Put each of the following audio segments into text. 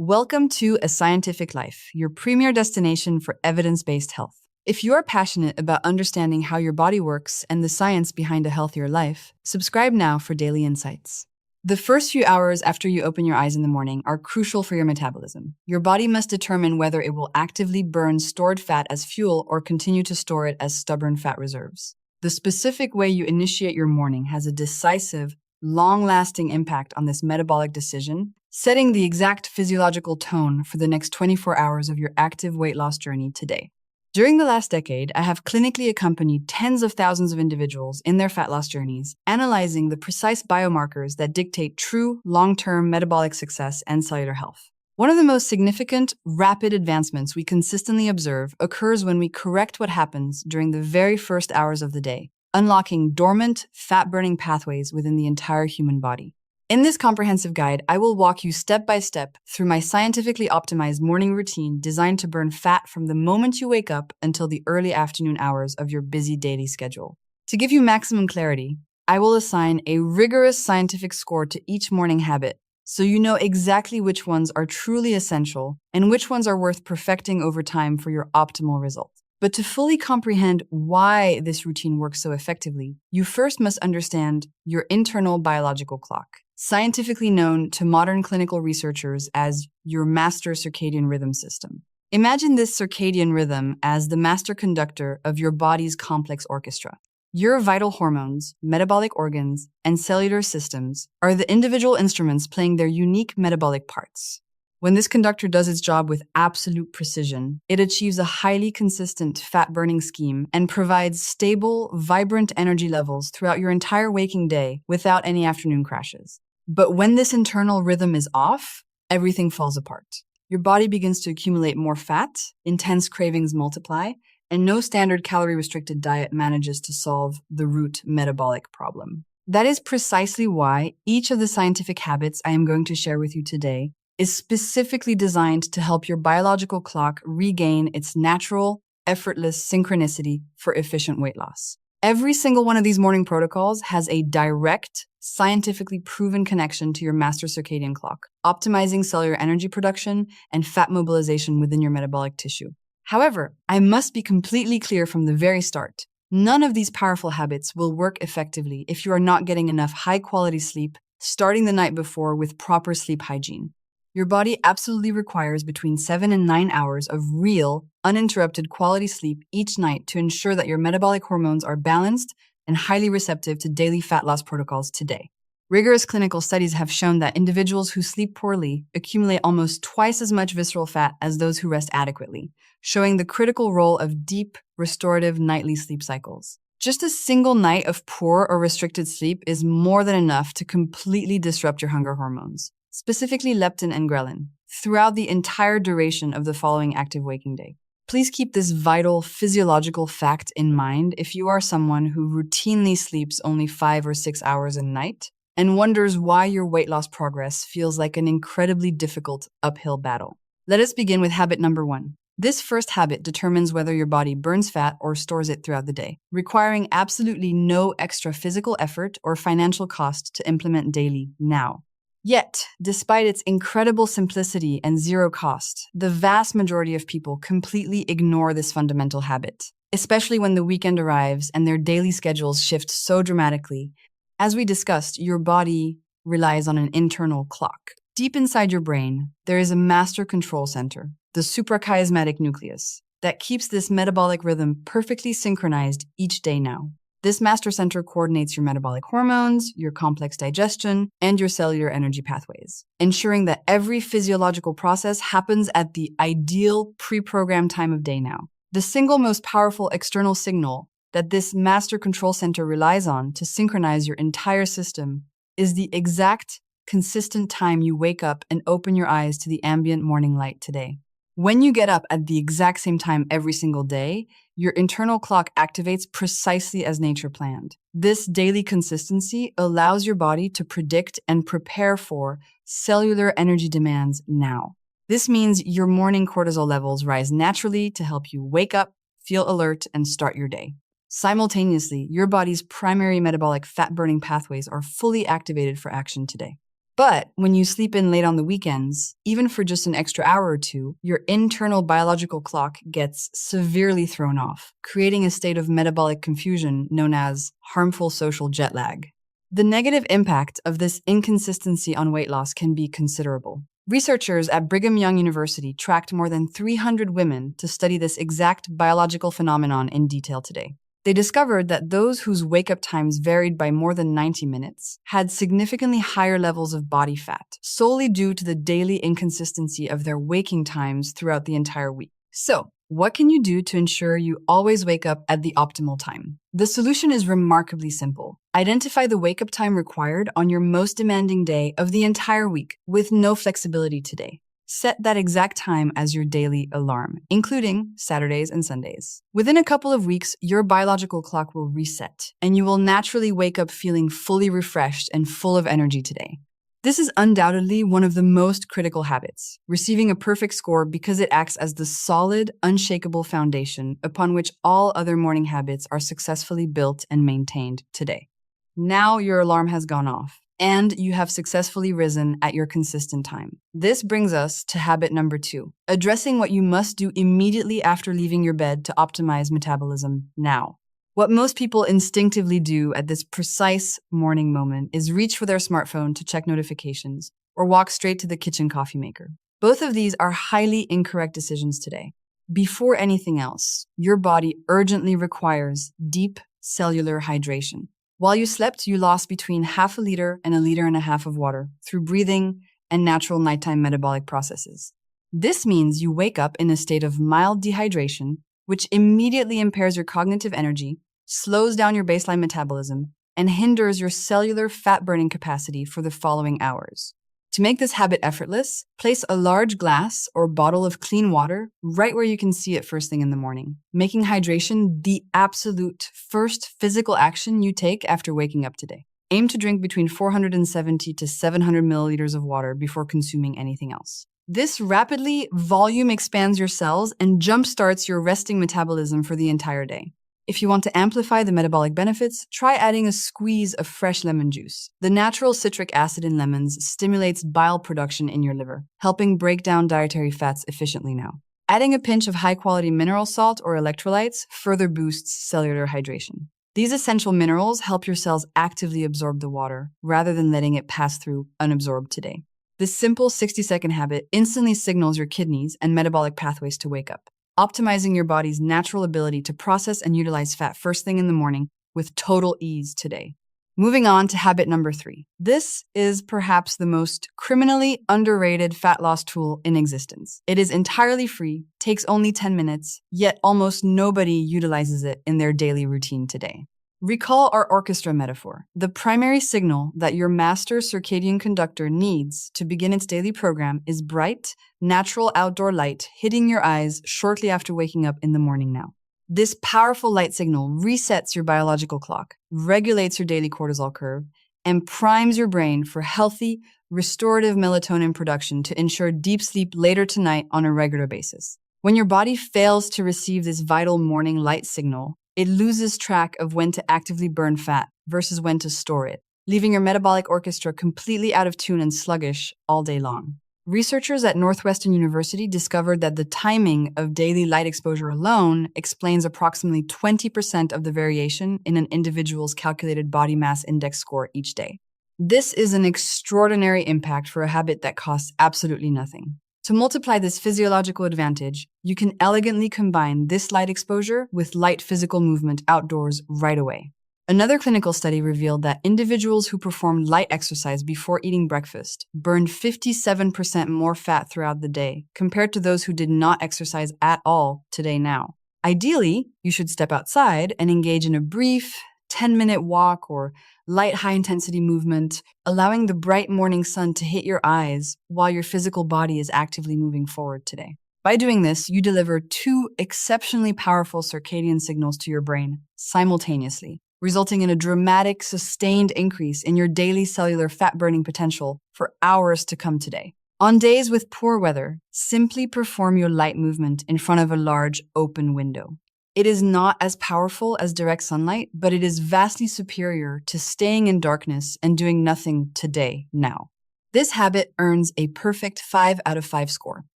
Welcome to A Scientific Life, your premier destination for evidence-based health. If you are passionate about understanding how your body works and the science behind a healthier life, subscribe now for daily insights. The first few hours after you open your eyes in the morning are crucial for your metabolism. Your body must determine whether it will actively burn stored fat as fuel or continue to store it as stubborn fat reserves. The specific way you initiate your morning has a decisive, long-lasting impact on this metabolic decision, setting the exact physiological tone for the next 24 hours of your active weight loss journey today. During the last decade, I have clinically accompanied tens of thousands of individuals in their fat loss journeys, analyzing the precise biomarkers that dictate true long-term metabolic success and cellular health. One of the most significant, rapid advancements we consistently observe occurs when we correct what happens during the very first hours of the day, unlocking dormant, fat-burning pathways within the entire human body. In this comprehensive guide, I will walk you step by step through my scientifically optimized morning routine designed to burn fat from the moment you wake up until the early afternoon hours of your busy daily schedule. To give you maximum clarity, I will assign a rigorous scientific score to each morning habit, so you know exactly which ones are truly essential and which ones are worth perfecting over time for your optimal results. But to fully comprehend why this routine works so effectively, you first must understand your internal biological clock, scientifically known to modern clinical researchers as your master circadian rhythm system. Imagine this circadian rhythm as the master conductor of your body's complex orchestra. Your vital hormones, metabolic organs, and cellular systems are the individual instruments playing their unique metabolic parts. When this conductor does its job with absolute precision, it achieves a highly consistent fat-burning scheme and provides stable, vibrant energy levels throughout your entire waking day without any afternoon crashes. But when this internal rhythm is off, everything falls apart. Your body begins to accumulate more fat, intense cravings multiply, and no standard calorie-restricted diet manages to solve the root metabolic problem. That is precisely why each of the scientific habits I am going to share with you today is specifically designed to help your biological clock regain its natural, effortless synchronicity for efficient weight loss. Every single one of these morning protocols has a direct, scientifically proven connection to your master circadian clock, optimizing cellular energy production and fat mobilization within your metabolic tissue. However, I must be completely clear from the very start. None of these powerful habits will work effectively if you are not getting enough high-quality sleep starting the night before with proper sleep hygiene. Your body absolutely requires between 7 and 9 hours of real, uninterrupted quality sleep each night to ensure that your metabolic hormones are balanced and highly receptive to daily fat loss protocols today. Rigorous clinical studies have shown that individuals who sleep poorly accumulate almost twice as much visceral fat as those who rest adequately, showing the critical role of deep, restorative nightly sleep cycles. Just a single night of poor or restricted sleep is more than enough to completely disrupt your hunger hormones, specifically leptin and ghrelin, throughout the entire duration of the following active waking day. Please keep this vital physiological fact in mind if you are someone who routinely sleeps only 5 or 6 hours a night and wonders why your weight loss progress feels like an incredibly difficult uphill battle. Let us begin with habit number 1. This first habit determines whether your body burns fat or stores it throughout the day, requiring absolutely no extra physical effort or financial cost to implement daily now. Yet, despite its incredible simplicity and zero cost, the vast majority of people completely ignore this fundamental habit, especially when the weekend arrives and their daily schedules shift so dramatically. As we discussed, your body relies on an internal clock. Deep inside your brain, there is a master control center, the suprachiasmatic nucleus, that keeps this metabolic rhythm perfectly synchronized each day now. This master center coordinates your metabolic hormones, your complex digestion, and your cellular energy pathways, ensuring that every physiological process happens at the ideal pre-programmed time of day now. The single most powerful external signal that this master control center relies on to synchronize your entire system is the exact, consistent time you wake up and open your eyes to the ambient morning light today. When you get up at the exact same time every single day, your internal clock activates precisely as nature planned. This daily consistency allows your body to predict and prepare for cellular energy demands now. This means your morning cortisol levels rise naturally to help you wake up, feel alert, and start your day. Simultaneously, your body's primary metabolic fat-burning pathways are fully activated for action today. But when you sleep in late on the weekends, even for just an extra hour or two, your internal biological clock gets severely thrown off, creating a state of metabolic confusion known as harmful social jet lag. The negative impact of this inconsistency on weight loss can be considerable. Researchers at Brigham Young University tracked more than 300 women to study this exact biological phenomenon in detail today. They discovered that those whose wake-up times varied by more than 90 minutes had significantly higher levels of body fat, solely due to the daily inconsistency of their waking times throughout the entire week. So, what can you do to ensure you always wake up at the optimal time? The solution is remarkably simple. Identify the wake-up time required on your most demanding day of the entire week, with no flexibility today. Set that exact time as your daily alarm, including Saturdays and Sundays. Within a couple of weeks, your biological clock will reset, and you will naturally wake up feeling fully refreshed and full of energy today. This is undoubtedly one of the most critical habits, receiving a perfect score because it acts as the solid, unshakable foundation upon which all other morning habits are successfully built and maintained today. Now your alarm has gone off, and you have successfully risen at your consistent time. This brings us to habit number 2, addressing what you must do immediately after leaving your bed to optimize metabolism now. What most people instinctively do at this precise morning moment is reach for their smartphone to check notifications or walk straight to the kitchen coffee maker. Both of these are highly incorrect decisions today. Before anything else, your body urgently requires deep cellular hydration. While you slept, you lost between half a liter and 1.5 liters of water through breathing and natural nighttime metabolic processes. This means you wake up in a state of mild dehydration, which immediately impairs your cognitive energy, slows down your baseline metabolism, and hinders your cellular fat-burning capacity for the following hours. To make this habit effortless, place a large glass or bottle of clean water right where you can see it first thing in the morning, making hydration the absolute first physical action you take after waking up today. Aim to drink between 470 to 700 milliliters of water before consuming anything else. This rapidly volume expands your cells and jumpstarts your resting metabolism for the entire day. If you want to amplify the metabolic benefits, try adding a squeeze of fresh lemon juice. The natural citric acid in lemons stimulates bile production in your liver, helping break down dietary fats efficiently now. Adding a pinch of high-quality mineral salt or electrolytes further boosts cellular hydration. These essential minerals help your cells actively absorb the water, rather than letting it pass through unabsorbed today. This simple 60-second habit instantly signals your kidneys and metabolic pathways to wake up, optimizing your body's natural ability to process and utilize fat first thing in the morning with total ease today. Moving on to habit number 3. This is perhaps the most criminally underrated fat loss tool in existence. It is entirely free, takes only 10 minutes, yet almost nobody utilizes it in their daily routine today. Recall our orchestra metaphor. The primary signal that your master circadian conductor needs to begin its daily program is bright, natural outdoor light hitting your eyes shortly after waking up in the morning now. This powerful light signal resets your biological clock, regulates your daily cortisol curve, and primes your brain for healthy, restorative melatonin production to ensure deep sleep later tonight on a regular basis. When your body fails to receive this vital morning light signal, it loses track of when to actively burn fat versus when to store it, leaving your metabolic orchestra completely out of tune and sluggish all day long. Researchers at Northwestern University discovered that the timing of daily light exposure alone explains approximately 20% of the variation in an individual's calculated body mass index score each day. This is an extraordinary impact for a habit that costs absolutely nothing. To multiply this physiological advantage, you can elegantly combine this light exposure with light physical movement outdoors right away. Another clinical study revealed that individuals who performed light exercise before eating breakfast burned 57% more fat throughout the day compared to those who did not exercise at all today now. Ideally, you should step outside and engage in a brief 10-minute walk or light high-intensity movement, allowing the bright morning sun to hit your eyes while your physical body is actively moving forward today. By doing this, you deliver 2 exceptionally powerful circadian signals to your brain simultaneously, resulting in a dramatic, sustained increase in your daily cellular fat-burning potential for hours to come today. On days with poor weather, simply perform your light movement in front of a large, open window. It is not as powerful as direct sunlight, but it is vastly superior to staying in darkness and doing nothing today, now. This habit earns a perfect 5 out of 5 score.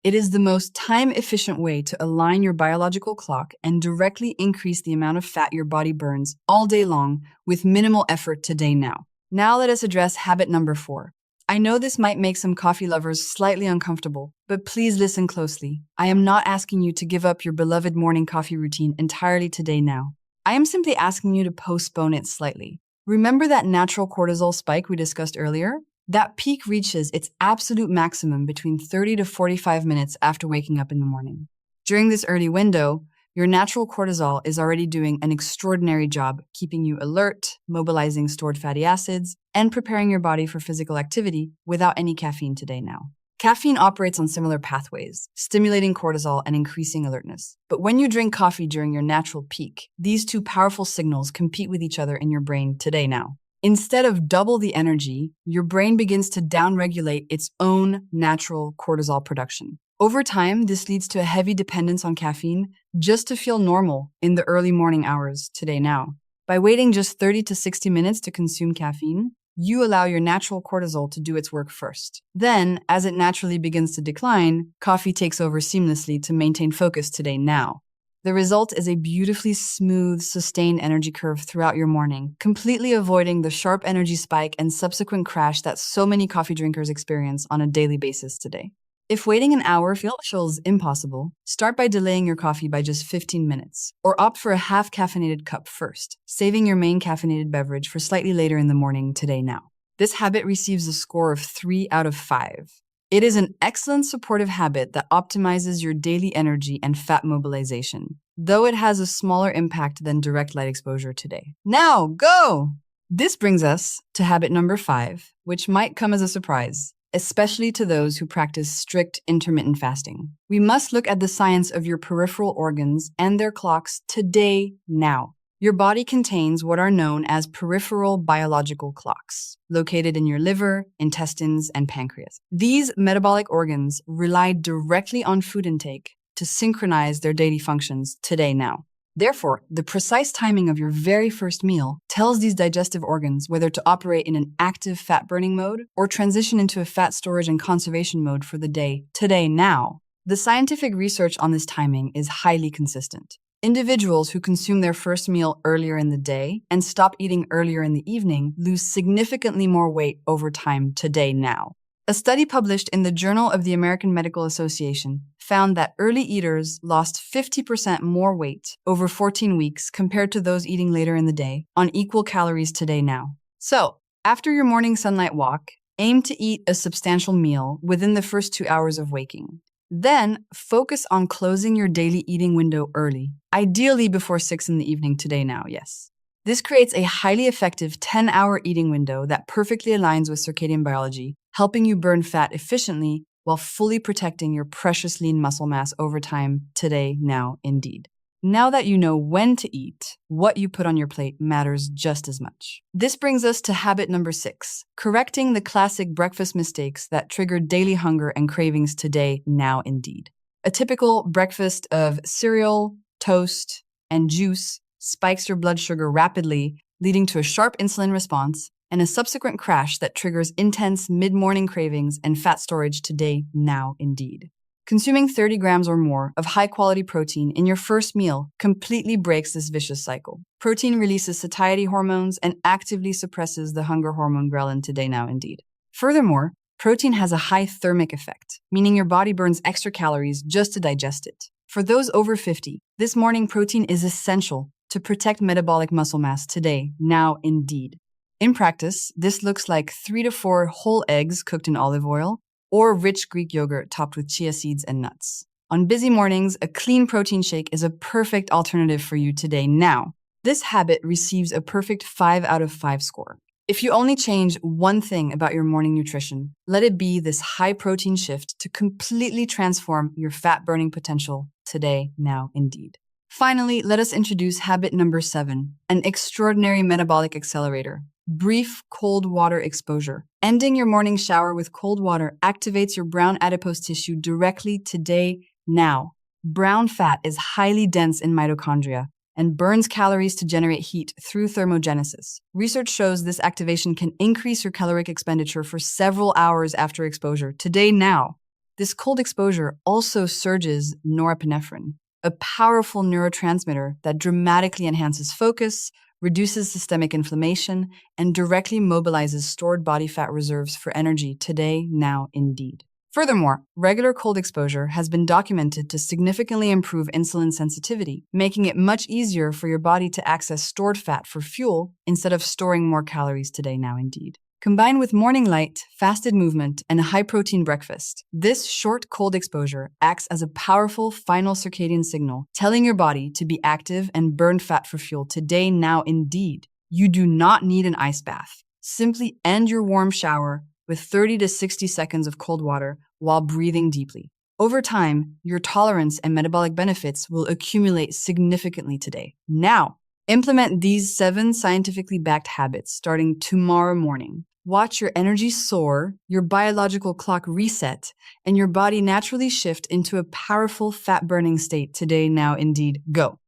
It is the most time-efficient way to align your biological clock and directly increase the amount of fat your body burns all day long with minimal effort today now. Now let us address habit number 4. I know this might make some coffee lovers slightly uncomfortable, but please listen closely. I am not asking you to give up your beloved morning coffee routine entirely today now. I am simply asking you to postpone it slightly. Remember that natural cortisol spike we discussed earlier? That peak reaches its absolute maximum between 30 to 45 minutes after waking up in the morning. During this early window, your natural cortisol is already doing an extraordinary job keeping you alert, mobilizing stored fatty acids, and preparing your body for physical activity without any caffeine today now. Caffeine operates on similar pathways, stimulating cortisol and increasing alertness. But when you drink coffee during your natural peak, these two powerful signals compete with each other in your brain today now. Instead of double the energy, your brain begins to downregulate its own natural cortisol production. Over time, this leads to a heavy dependence on caffeine just to feel normal in the early morning hours today now. By waiting just 30 to 60 minutes to consume caffeine, you allow your natural cortisol to do its work first. Then, as it naturally begins to decline, coffee takes over seamlessly to maintain focus today now. The result is a beautifully smooth, sustained energy curve throughout your morning, completely avoiding the sharp energy spike and subsequent crash that so many coffee drinkers experience on a daily basis today. If waiting an hour feels impossible, start by delaying your coffee by just 15 minutes, or opt for a half-caffeinated cup first, saving your main caffeinated beverage for slightly later in the morning today now. This habit receives a score of 3 out of 5. It is an excellent supportive habit that optimizes your daily energy and fat mobilization, though it has a smaller impact than direct light exposure today. Now, go! This brings us to habit number 5, which might come as a surprise, especially to those who practice strict intermittent fasting. We must look at the science of your peripheral organs and their clocks today, now. Your body contains what are known as peripheral biological clocks, located in your liver, intestines, and pancreas. These metabolic organs rely directly on food intake to synchronize their daily functions today, now. Therefore, the precise timing of your very first meal tells these digestive organs whether to operate in an active fat-burning mode or transition into a fat storage and conservation mode for the day, today, now. The scientific research on this timing is highly consistent. Individuals who consume their first meal earlier in the day and stop eating earlier in the evening lose significantly more weight over time today, now. A study published in the Journal of the American Medical Association found that early eaters lost 50% more weight over 14 weeks compared to those eating later in the day on equal calories today, now. So, after your morning sunlight walk, aim to eat a substantial meal within the first 2 hours of waking. Then, focus on closing your daily eating window early, ideally before 6 in the evening today, now, yes. This creates a highly effective 10-hour eating window that perfectly aligns with circadian biology, helping you burn fat efficiently while fully protecting your precious lean muscle mass over time today, now, indeed. Now that you know when to eat, what you put on your plate matters just as much. This brings us to habit number 6, correcting the classic breakfast mistakes that trigger daily hunger and cravings today, now, indeed. A typical breakfast of cereal, toast, and juice spikes your blood sugar rapidly, leading to a sharp insulin response and a subsequent crash that triggers intense mid-morning cravings and fat storage today, now, indeed. Consuming 30 grams or more of high-quality protein in your first meal completely breaks this vicious cycle. Protein releases satiety hormones and actively suppresses the hunger hormone ghrelin today, now, indeed. Furthermore, protein has a high thermic effect, meaning your body burns extra calories just to digest it. For those over 50, this morning protein is essential to protect metabolic muscle mass today, now, indeed. In practice, this looks like 3 to 4 whole eggs cooked in olive oil, or rich Greek yogurt topped with chia seeds and nuts. On busy mornings, a clean protein shake is a perfect alternative for you today, now. This habit receives a perfect 5 out of 5 score. If you only change one thing about your morning nutrition, let it be this high protein shift to completely transform your fat burning potential today, now, indeed. Finally, let us introduce habit number 7, an extraordinary metabolic accelerator. Brief cold water exposure. Ending your morning shower with cold water activates your brown adipose tissue directly today, now. Brown fat is highly dense in mitochondria, and burns calories to generate heat through thermogenesis. Research shows this activation can increase your caloric expenditure for several hours after exposure. Today, now, this cold exposure also surges norepinephrine, a powerful neurotransmitter that dramatically enhances focus, reduces systemic inflammation, and directly mobilizes stored body fat reserves for energy. Today, now, indeed. Furthermore, regular cold exposure has been documented to significantly improve insulin sensitivity, making it much easier for your body to access stored fat for fuel instead of storing more calories. Today, now, indeed. Combined with morning light, fasted movement, and a high-protein breakfast, this short cold exposure acts as a powerful final circadian signal, telling your body to be active and burn fat for fuel. Today, now, indeed. You do not need an ice bath. Simply end your warm shower with 30 to 60 seconds of cold water while breathing deeply. Over time, your tolerance and metabolic benefits will accumulate significantly. Today, now. Implement these 7 scientifically backed habits starting tomorrow morning. Watch your energy soar, your biological clock reset, and your body naturally shift into a powerful fat-burning state. Today, now, indeed. Go.